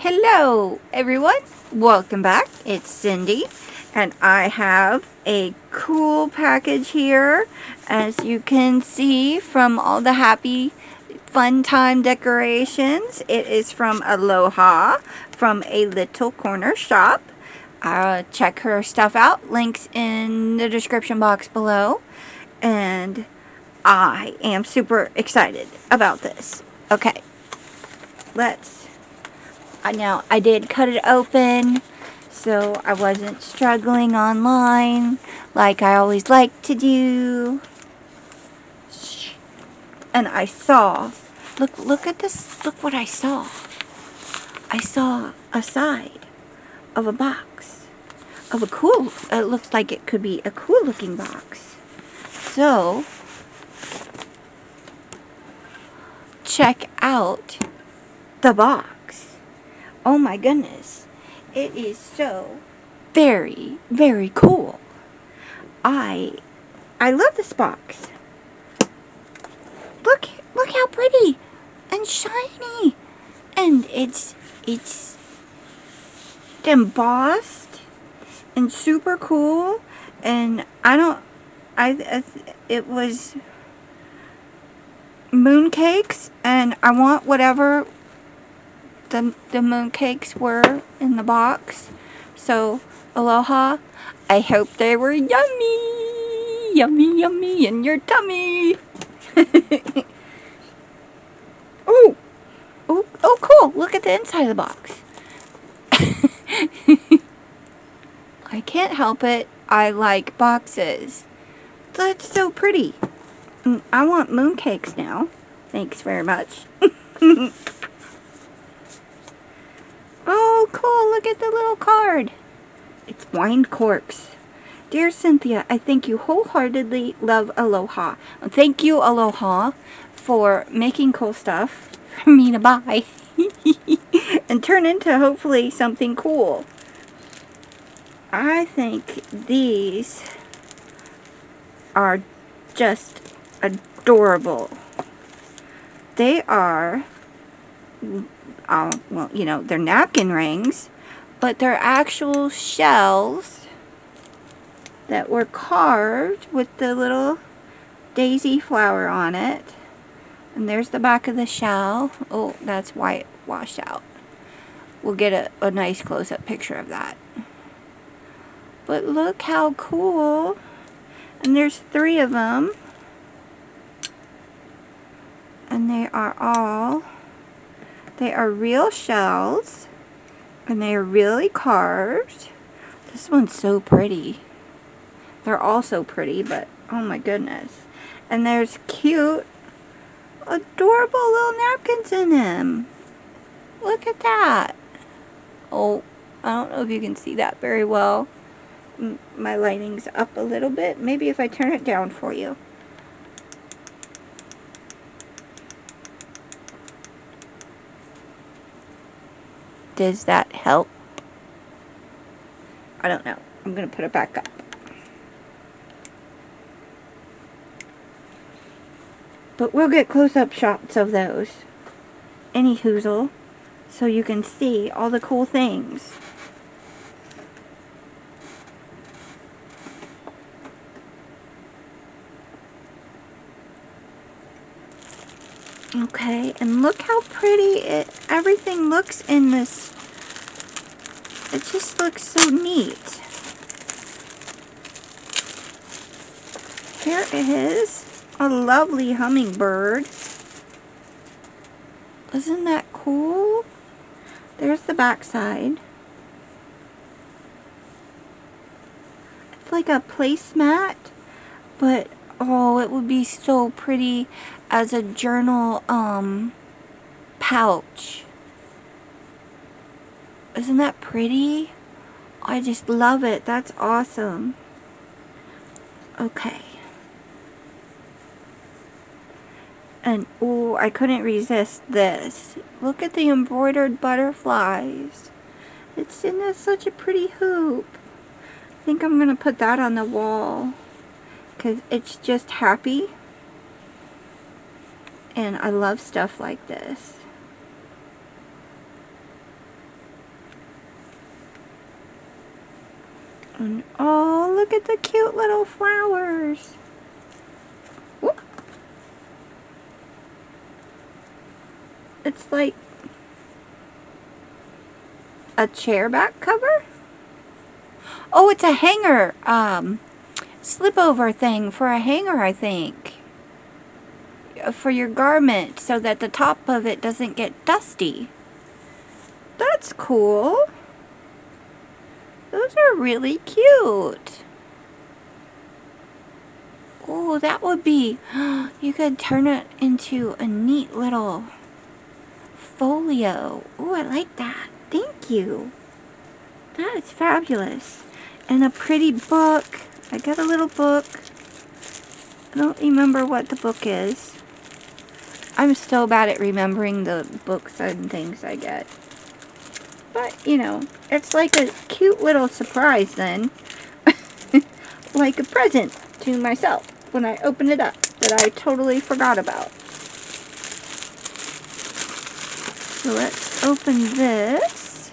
Hello everyone, welcome back. It's Cindy and I have a cool package here, as you can see from all the happy fun time decorations. It is from Aloha, from a little corner shop. Check her stuff out, links in the description box below, and I am super excited about this. Okay, now I did cut it open so I wasn't struggling online like I always like to do. And I saw, look at this, look what I saw. I saw a side of a box of a cool, it looks like it could be a cool looking box. So check out the box. Oh my goodness, it is so very, very cool. I love this box. Look how pretty and shiny, and it's embossed and super cool. And it was mooncakes, and I want whatever the mooncakes were in the box. So Aloha, I hope they were yummy, yummy, yummy in your tummy. Oh, oh, cool! Look at the inside of the box. I can't help it. I like boxes. That's so pretty. I want mooncakes now. Thanks very much. Oh, cool. Look at the little card. It's wine corks. Dear Cynthia, I thank you wholeheartedly. Love, Aloha. Thank you, Aloha, for making cool stuff for me to buy and turn into hopefully something cool. I think these are just adorable. They are, well, you know, they're napkin rings, but they're actual shells that were carved with the little daisy flower on it. And there's the back of the shell. Oh, that's white washed out. We'll get a nice close-up picture of that. But look how cool. And there's 3 of them. And they are real shells. And they are really carved. This one's so pretty. They're all so pretty, but oh my goodness. And there's cute, adorable little napkins in them. Look at that. Oh, I don't know if you can see that very well. My lighting's up a little bit. Maybe if I turn it down for you. Does that help? I don't know. I'm going to put it back up. But we'll get close-up shots of those. Any hoozle, so you can see all the cool things. Okay, and look how pretty everything looks in this. It just looks so neat. Here is a lovely hummingbird. Isn't that cool? There's the back side. It's like a placemat, but oh, it would be so pretty as a journal pouch. Isn't that pretty? I just love it. That's awesome. Okay. And oh, I couldn't resist this. Look at the embroidered butterflies. It's in such a pretty hoop. I think I'm going to put that on the wall, because it's just happy. And I love stuff like this. And oh, look at the cute little flowers. Whoop. It's like a chair back cover. Oh, it's a hanger. Slip over thing for a hanger, I think. For your garment so that the top of it doesn't get dusty. That's cool. Those are really cute. Oh, that would be, you could turn it into a neat little folio. Oh, I like that. Thank you. That is fabulous. And a pretty book. I got a little book. I don't remember what the book is. I'm so bad at remembering the books and things I get. But, you know, it's like a cute little surprise then. Like a present to myself when I open it up that I totally forgot about. So let's open this.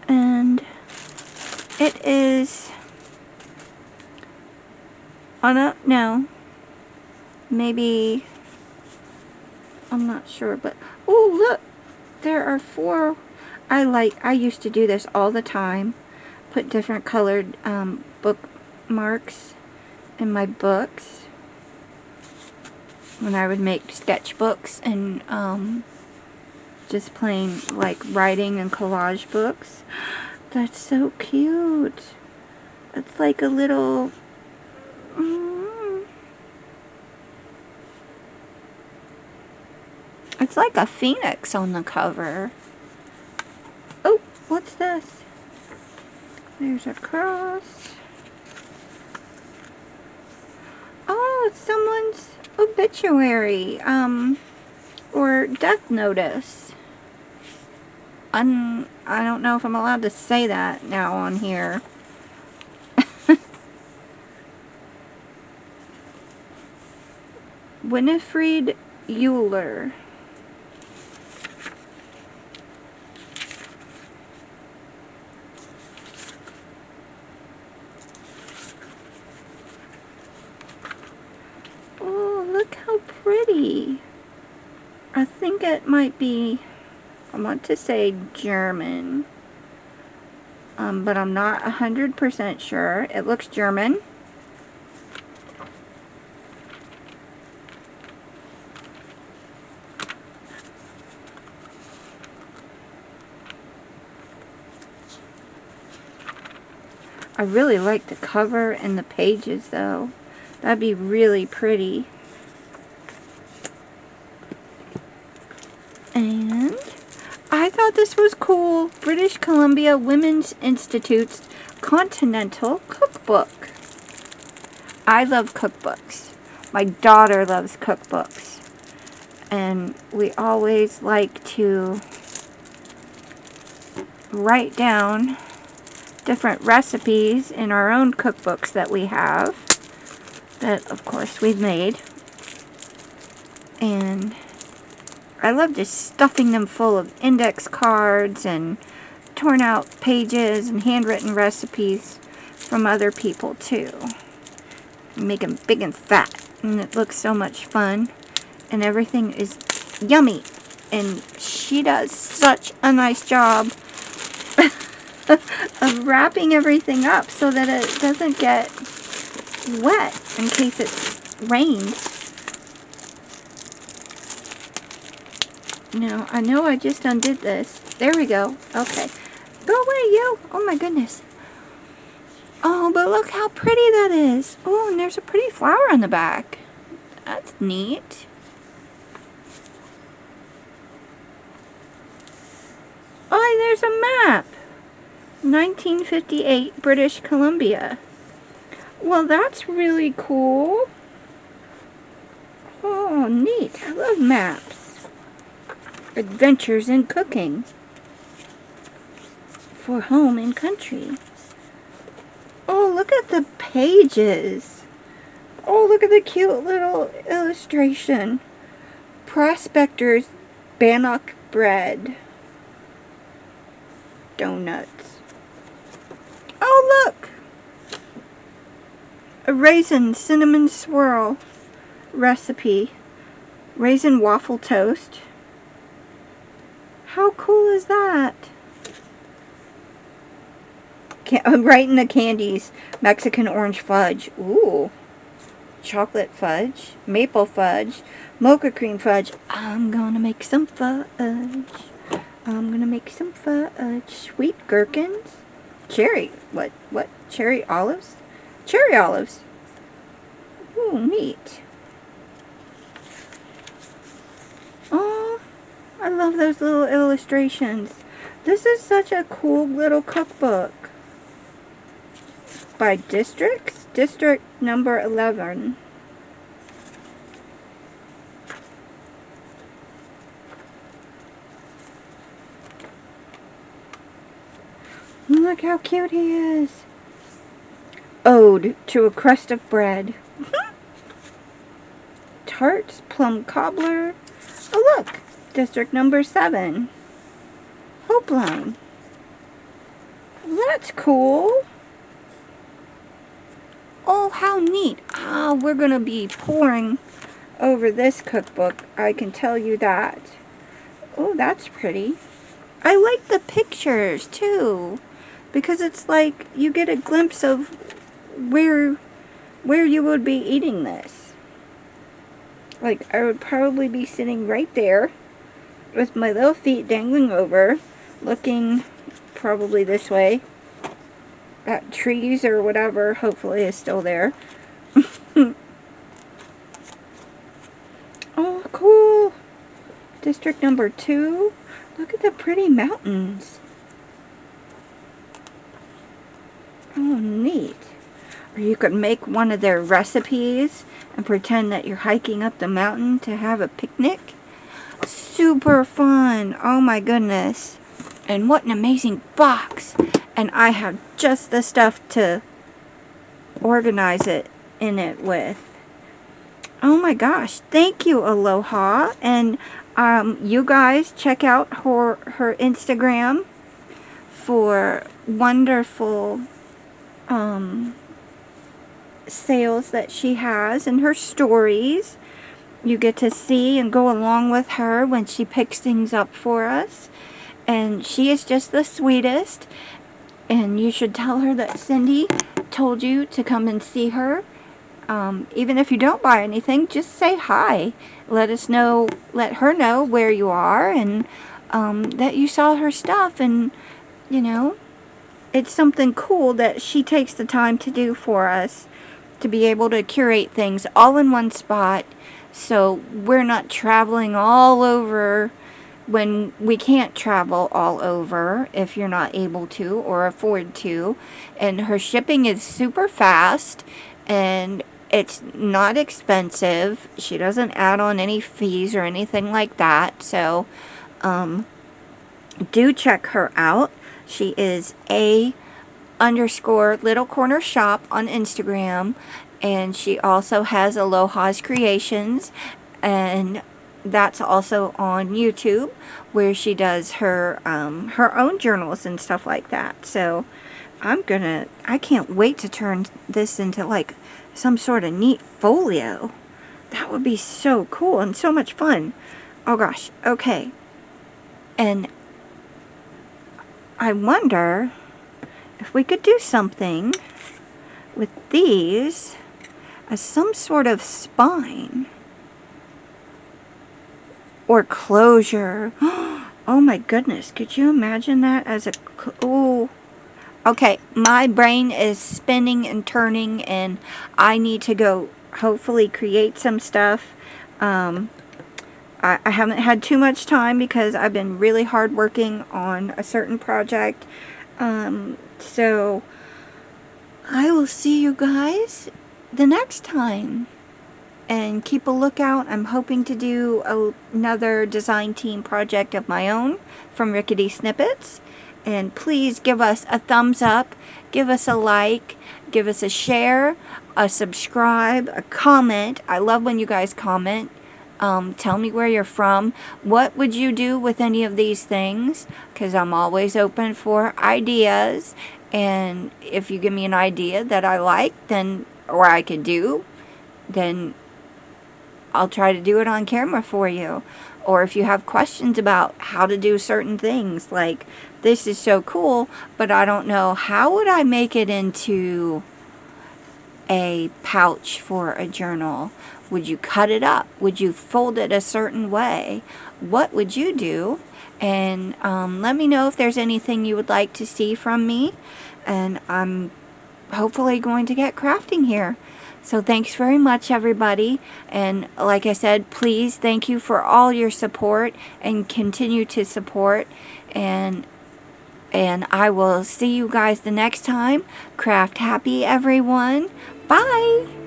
And it is, I don't know, maybe, I'm not sure, but, oh look, there are 4, I used to do this all the time, put different colored bookmarks in my books, when I would make sketchbooks and just plain like writing and collage books. That's so cute. It's like a little, it's like a phoenix on the cover. Oh, what's this? There's a cross. Oh, it's someone's obituary, or death notice. I don't know if I'm allowed to say that now on here. Winifred Euler. Oh, look how pretty. I think it might be, I want to say German, but I'm not 100% sure. It looks German. I really like the cover and the pages though. That'd be really pretty. And I thought this was cool. British Columbia Women's Institute's Continental Cookbook. I love cookbooks. My daughter loves cookbooks. And we always like to write down different recipes in our own cookbooks that we have. That, of course, we've made. And I love just stuffing them full of index cards and torn out pages and handwritten recipes from other people too. Make them big and fat, and it looks so much fun, and everything is yummy, and she does such a nice job of wrapping everything up so that it doesn't get wet in case it rains. Now, I know I just undid this. There we go. Okay. Go away, you. Oh my goodness. Oh, but look how pretty that is. Oh, and there's a pretty flower on the back. That's neat. Oh, there's a map. 1958 British Columbia. Well, that's really cool. Oh, neat. I love maps. Adventures in cooking for home and country. Oh, look at the pages. Oh, look at the cute little illustration. Prospector's bannock bread. Donuts. Oh, look! A raisin cinnamon swirl recipe. Raisin waffle toast. How cool is that? I'm writing the candies. Mexican orange fudge. Ooh. Chocolate fudge. Maple fudge. Mocha cream fudge. I'm gonna make some fudge. I'm gonna make some fudge. Sweet gherkins. Cherry. What? Cherry olives? Cherry olives. Ooh, neat. Oh, I love those little illustrations. This is such a cool little cookbook. By districts? District number 11. Look how cute he is. Ode to a crust of bread. Tarts, plum cobbler. Oh look, district number 7. Hope line. That's cool. Oh, how neat. Ah, we're going to be pouring over this cookbook. I can tell you that. Oh, that's pretty. I like the pictures, too. Because it's like you get a glimpse of where you would be eating this. Like, I would probably be sitting right there with my little feet dangling over, looking probably this way. That trees or whatever hopefully is still there. Oh, cool. District number 2. Look at the pretty mountains. Oh, neat. Or you could make one of their recipes and pretend that you're hiking up the mountain to have a picnic. Super fun. Oh my goodness. And what an amazing box. And I have just the stuff to organize it in it with. Oh my gosh. Thank you, Aloha. And you guys check out her Instagram for wonderful sales that she has and her stories. You get to see and go along with her when she picks things up for us. And she is just the sweetest. And you should tell her that Cindy told you to come and see her. Even if you don't buy anything, just say hi. Let her know where you are and that you saw her stuff. And, you know, it's something cool that she takes the time to do for us, to be able to curate things all in one spot, so we're not traveling all over when we can't travel all over if you're not able to or afford to. And her shipping is super fast and it's not expensive. She doesn't add on any fees or anything like that. So do check her out. She is _Little Corner Shop on Instagram, and she also has Aloha's Creations, and that's also on YouTube, where she does her own journals and stuff like that. So I can't wait to turn this into like some sort of neat folio. That would be so cool and so much fun. Oh gosh, okay. And I wonder if we could do something with these as some sort of spine or closure. Oh my goodness, could you imagine that as a... Oh, okay, my brain is spinning and turning and I need to go hopefully create some stuff. I haven't had too much time because I've been really hard working on a certain project. So I will see you guys the next time. And keep a lookout. I'm hoping to do another design team project of my own from Rickety Snippets. And please give us a thumbs up, give us a like, give us a share, a subscribe, a comment. I love when you guys comment. Tell me where you're from. What would you do with any of these things? Because I'm always open for ideas. And if you give me an idea that I like, then, or I could do, then I'll try to do it on camera for you. Or if you have questions about how to do certain things, like this is so cool, but I don't know, how would I make it into a pouch for a journal? Would you cut it up? Would you fold it a certain way? What would you do? And let me know if there's anything you would like to see from me. And I'm hopefully going to get crafting here. So thanks very much, everybody. And like I said, please, thank you for all your support and continue to support. And I will see you guys the next time. Craft happy, everyone. Bye.